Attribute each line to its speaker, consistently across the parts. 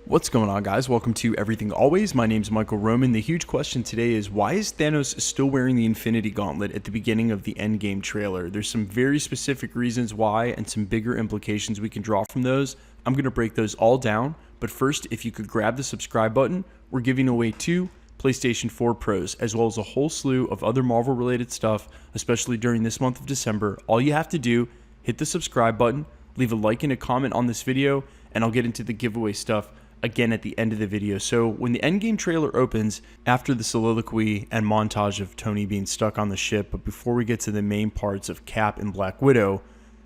Speaker 1: What's going on, guys? Welcome to Everything Always. My name's Michael Roman. The huge question today is, why is Thanos still wearing the Infinity Gauntlet at the beginning of the Endgame trailer? There's some very specific reasons why and some bigger implications we can draw from those. I'm going to break those all down, but first, if you could grab the subscribe button, we're giving away 2 PlayStation 4 Pros, as well as a whole slew of other Marvel-related stuff, especially during this month of December. All you have to do, hit the subscribe button, leave a like and a comment on this video, and I'll get into the giveaway stuff again at the end of the video. So when the Endgame trailer opens, after the soliloquy and montage of Tony being stuck on the ship, but before we get to the main parts of Cap and Black Widow,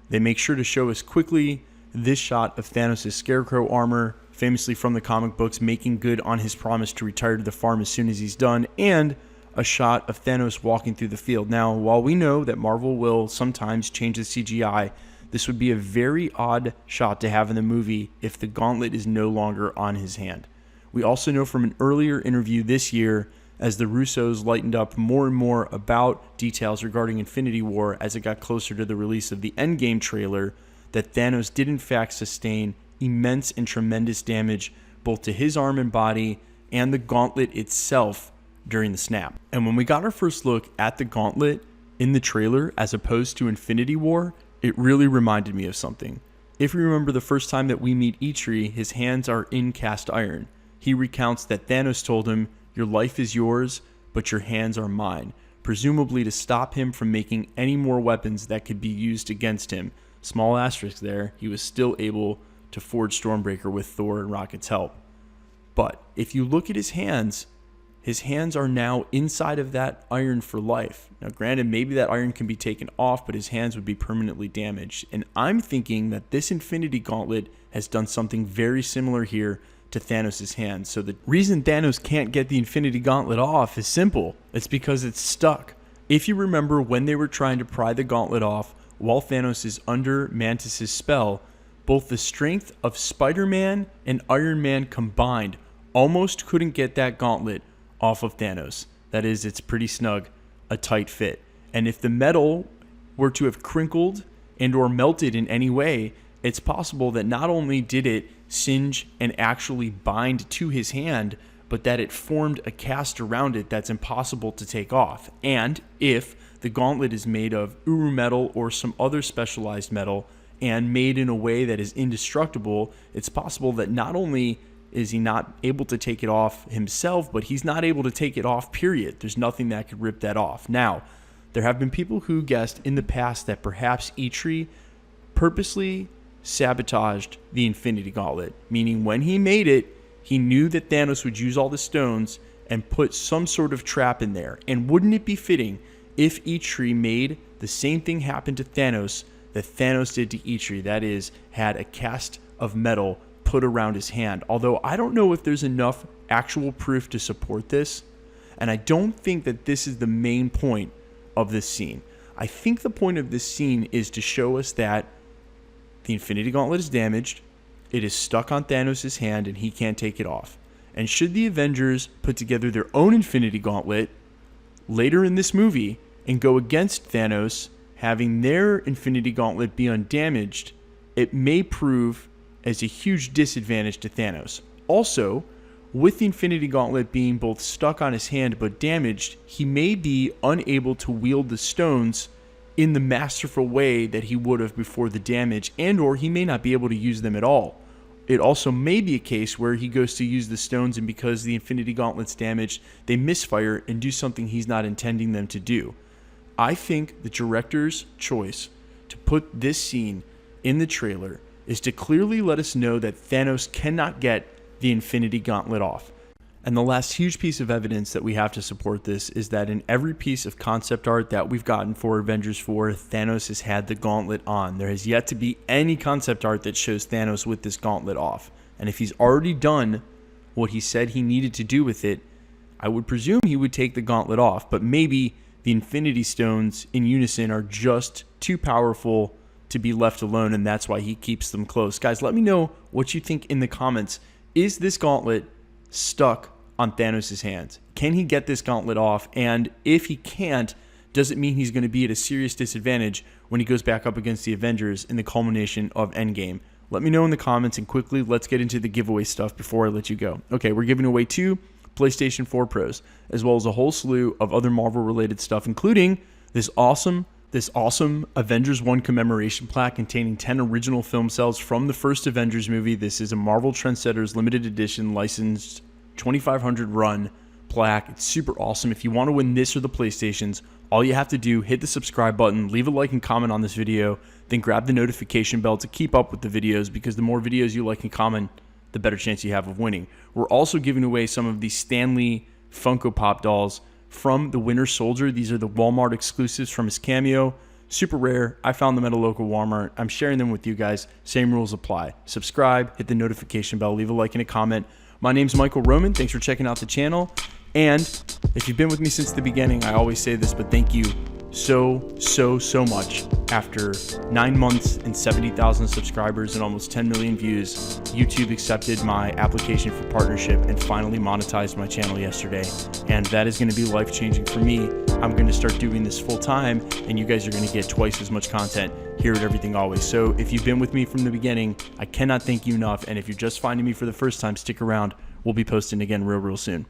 Speaker 1: they make sure to show us quickly this shot of Thanos' Scarecrow armor, famously from the comic books, making good on his promise to retire to the farm as soon as he's done, and a shot of Thanos walking through the field. Now, while we know that Marvel will sometimes change the CGI, this would be a very odd shot to have in the movie if the gauntlet is no longer on his hand. We also know from an earlier interview this year, as the Russos lightened up more and more about details regarding Infinity War as it got closer to the release of the Endgame trailer, that Thanos did in fact sustain immense and tremendous damage both to his arm and body and the gauntlet itself during the snap. And when we got our first look at the gauntlet in the trailer as opposed to Infinity War, it really reminded me of something. If you remember the first time that we meet Eitri, his hands are in cast iron. He recounts that Thanos told him, "Your life is yours, but your hands are mine," presumably to stop him from making any more weapons that could be used against him. Small asterisk there, he was still able to forge Stormbreaker with Thor and Rocket's help. But if you look at his hands are now inside of that iron for life. Now, granted, maybe that iron can be taken off, but his hands would be permanently damaged. And I'm thinking that this Infinity Gauntlet has done something very similar here to Thanos' hands. So the reason Thanos can't get the Infinity Gauntlet off is simple. It's because it's stuck. If you remember when they were trying to pry the gauntlet off while Thanos is under Mantis' spell, both the strength of Spider-Man and Iron Man combined almost couldn't get that gauntlet off of Thanos. That is, it's pretty snug, a tight fit. And if the metal were to have crinkled and or melted in any way, it's possible that not only did it singe and actually bind to his hand, but that it formed a cast around it that's impossible to take off. And if the gauntlet is made of Uru metal or some other specialized metal and made in a way that is indestructible, it's possible that not only is he not able to take it off himself, but he's not able to take it off, period. There's nothing that could rip that off. Now, there have been people who guessed in the past that perhaps Eitri purposely sabotaged the Infinity Gauntlet, meaning when he made it, he knew that Thanos would use all the stones and put some sort of trap in there. And wouldn't it be fitting if Eitri made the same thing happen to Thanos that Thanos did to Eitri, that is, had a cast of metal put around his hand? Although I don't know if there's enough actual proof to support this, and I don't think that this is the main point of this scene. I think the point of this scene is to show us that the Infinity Gauntlet is damaged, it is stuck on Thanos' hand, and he can't take it off. And should the Avengers put together their own Infinity Gauntlet later in this movie and go against Thanos, having their Infinity Gauntlet be undamaged, it may prove as a huge disadvantage to Thanos. Also, with the Infinity Gauntlet being both stuck on his hand but damaged, he may be unable to wield the stones in the masterful way that he would have before the damage, and or he may not be able to use them at all. It also may be a case where he goes to use the stones, and because the Infinity Gauntlet's damaged, they misfire and do something he's not intending them to do. I think the director's choice to put this scene in the trailer is to clearly let us know that Thanos cannot get the Infinity Gauntlet off. And the last huge piece of evidence that we have to support this is that in every piece of concept art that we've gotten for Avengers 4, Thanos has had the gauntlet on. There has yet to be any concept art that shows Thanos with this gauntlet off. And if he's already done what he said he needed to do with it, I would presume he would take the gauntlet off, but maybe the Infinity Stones in unison are just too powerful to be left alone, and that's why he keeps them close. Guys, let me know what you think in the comments. Is this gauntlet stuck on Thanos' hands? Can he get this gauntlet off? And if he can't, does it mean he's going to be at a serious disadvantage when he goes back up against the Avengers in the culmination of Endgame? Let me know in the comments, and quickly, let's get into the giveaway stuff before I let you go. Okay, we're giving away 2 PlayStation 4 Pros, as well as a whole slew of other Marvel-related stuff, including this awesome Avengers 1 commemoration plaque containing 10 original film cells from the first Avengers movie. This is a Marvel Trendsetters limited edition licensed 2500 run plaque. It's super awesome. If you want to win this or the PlayStations, all you have to do, hit the subscribe button, leave a like and comment on this video, then grab the notification bell to keep up with the videos, because the more videos you like and comment, the better chance you have of winning. We're also giving away some of these Stan Lee Funko Pop dolls from the Winter Soldier. These are the Walmart exclusives from his cameo. Super rare. I found them at a local Walmart. I'm sharing them with you guys. Same rules apply. Subscribe, hit the notification bell, leave a like and a comment. My name's Michael Roman. Thanks for checking out the channel. And if you've been with me since the beginning, I always say this, but thank you so much. After 9 months and 70,000 subscribers and almost 10 million views, YouTube accepted my application for partnership and finally monetized my channel yesterday. And that is going to be life-changing for me. I'm going to start doing this full time, and you guys are going to get twice as much content here at Everything Always. So if you've been with me from the beginning, I cannot thank you enough. And if you're just finding me for the first time, stick around. We'll be posting again real soon.